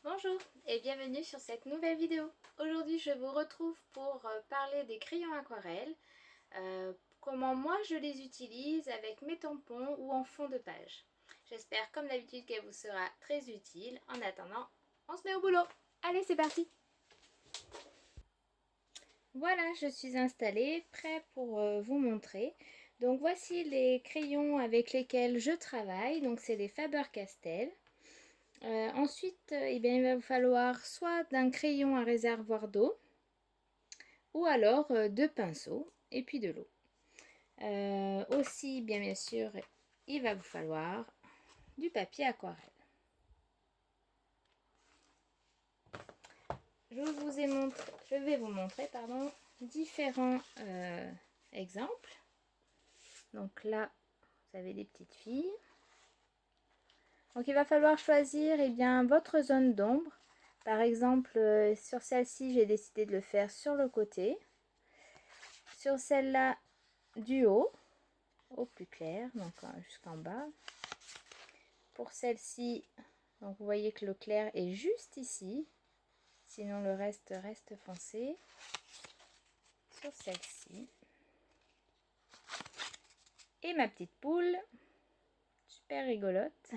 Bonjour et bienvenue sur cette nouvelle vidéo. Aujourd'hui je vous retrouve pour parler des crayons aquarelles, comment moi je les utilise avec mes tampons ou en fond de page. J'espère comme d'habitude qu'elle vous sera très utile. En attendant, on se met au boulot. Allez, c'est parti! Voilà, je suis installée, prêt pour vous montrer. Donc voici les crayons avec lesquels je travaille. Donc c'est les Faber-Castell. Ensuite, eh bien, il va vous falloir soit d'un crayon à réservoir d'eau ou alors deux pinceaux et puis de l'eau. Aussi, bien sûr, il va vous falloir du papier aquarelle. Je vais vous montrer différents exemples. Donc là, vous avez des petites filles. Donc il va falloir choisir votre zone d'ombre. Par exemple, sur celle-ci, j'ai décidé de le faire sur le côté. Sur celle-là, du haut au plus clair, donc jusqu'en bas. Pour celle-ci, donc vous voyez que le clair est juste ici, sinon le reste reste foncé. Sur celle-ci. Et ma petite poule, super rigolote.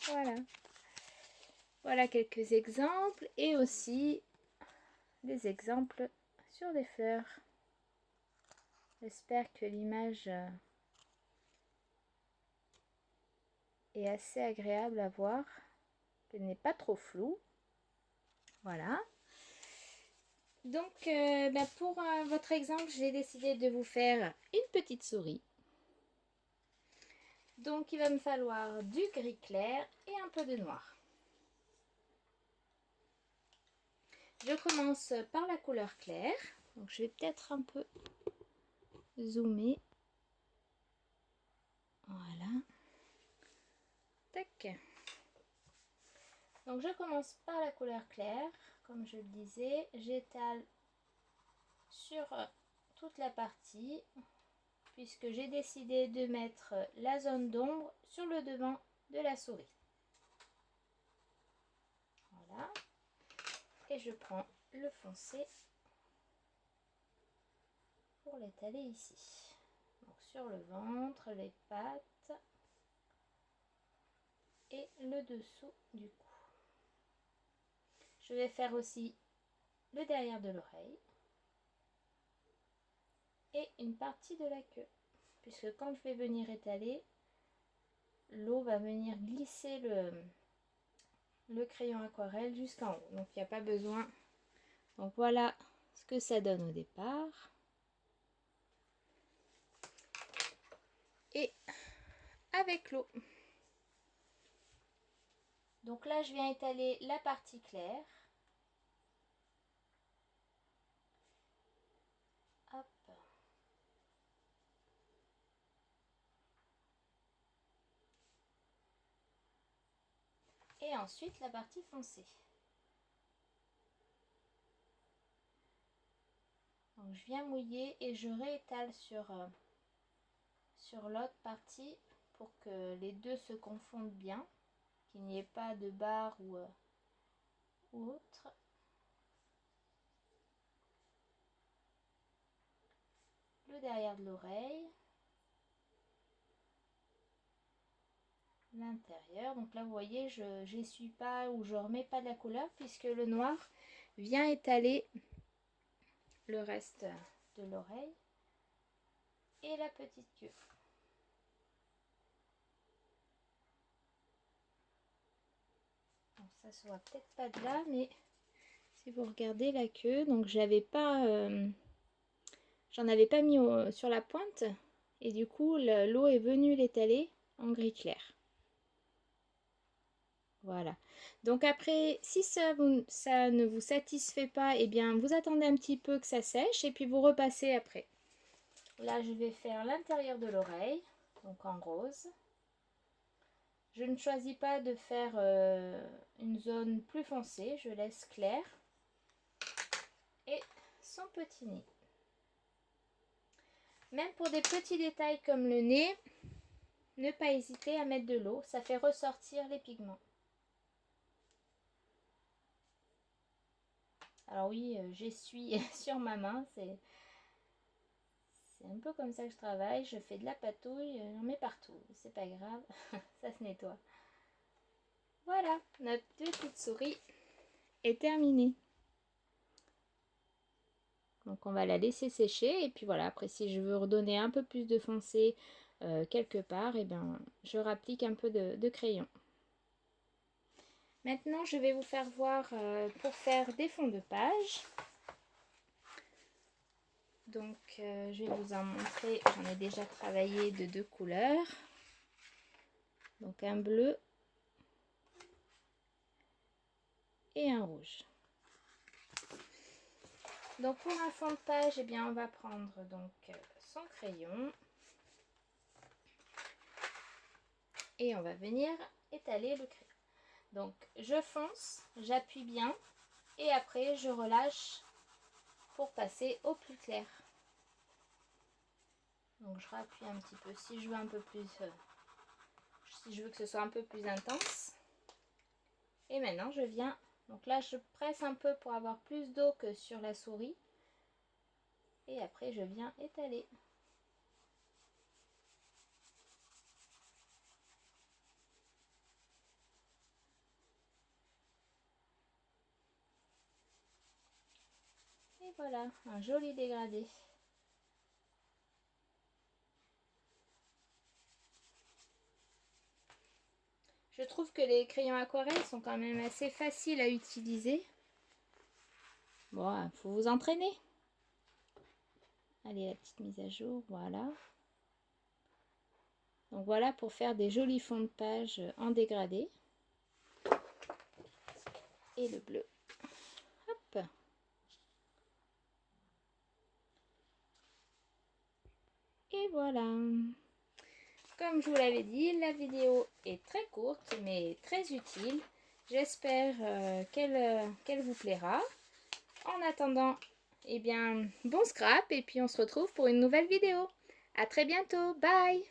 Voilà. Voilà quelques exemples et aussi des exemples sur des fleurs. J'espère que l'image est assez agréable à voir, qu'elle n'est pas trop floue. Voilà. Donc pour votre exemple, j'ai décidé de vous faire une petite souris. Donc il va me falloir du gris clair et un peu de noir. Je commence par la couleur claire. Donc je vais peut-être un peu zoomer. Voilà. Tac. Donc je commence par la couleur claire. Comme je le disais, j'étale sur toute la partie, puisque j'ai décidé de mettre la zone d'ombre sur le devant de la souris. Voilà. Et je prends le foncé pour l'étaler ici. Donc sur le ventre, les pattes et le dessous du cou. Je vais faire aussi le derrière de l'oreille et une partie de la queue, puisque quand je vais venir étaler, l'eau va venir glisser le crayon aquarelle jusqu'en haut, donc il n'y a pas besoin. Donc voilà ce que ça donne au départ. Et avec l'eau. Donc là je viens étaler la partie claire. Hop. Et ensuite la partie foncée. Donc je viens mouiller et je réétale sur l'autre partie pour que les deux se confondent bien, qu'il n'y ait pas de barre ou autre. Le derrière de l'oreille, l'intérieur. Donc là vous voyez, je n'essuie pas ou je remets pas de la couleur puisque le noir vient étaler le reste de l'oreille et la petite queue. Bon, ça se voit peut-être pas de là, mais si vous regardez la queue, donc j'en avais pas mis sur la pointe et du coup l'eau est venue l'étaler en gris clair. Voilà. Donc après, si ça ne vous satisfait pas, eh bien vous attendez un petit peu que ça sèche et puis vous repassez après. Là, je vais faire l'intérieur de l'oreille, donc en rose. Je ne choisis pas de faire une zone plus foncée, je laisse clair. Et son petit nez. Même pour des petits détails comme le nez, ne pas hésiter à mettre de l'eau, ça fait ressortir les pigments. Alors oui, j'essuie sur ma main, c'est un peu comme ça que je travaille. Je fais de la patouille, j'en mets partout, c'est pas grave, ça se nettoie. Voilà, notre petite souris est terminée. Donc on va la laisser sécher et puis voilà, après si je veux redonner un peu plus de foncé quelque part, et bien je rapplique un peu de crayon. Maintenant je vais vous faire voir pour faire des fonds de page. Donc je vais vous en montrer, j'en ai déjà travaillé de 2 couleurs. Donc un bleu et un rouge. Donc pour un fond de page, eh bien on va prendre donc son crayon et on va venir étaler le crayon. Donc je fonce, j'appuie bien et après je relâche pour passer au plus clair. Donc je rappuie un petit peu si je veux un peu plus, si je veux que ce soit un peu plus intense. Et maintenant je viens, donc là je presse un peu pour avoir plus d'eau que sur la souris. Et après je viens étaler. Et voilà, un joli dégradé. Je trouve que les crayons aquarelles sont quand même assez faciles à utiliser. Bon, faut vous entraîner. Allez, la petite mise à jour, voilà. Donc voilà pour faire des jolis fonds de page en dégradé. Et le bleu. Hop. Et voilà. Comme je vous l'avais dit, la vidéo est très courte mais très utile. J'espère qu'elle vous plaira. En attendant, eh bien, bon scrap et puis on se retrouve pour une nouvelle vidéo. À très bientôt. Bye!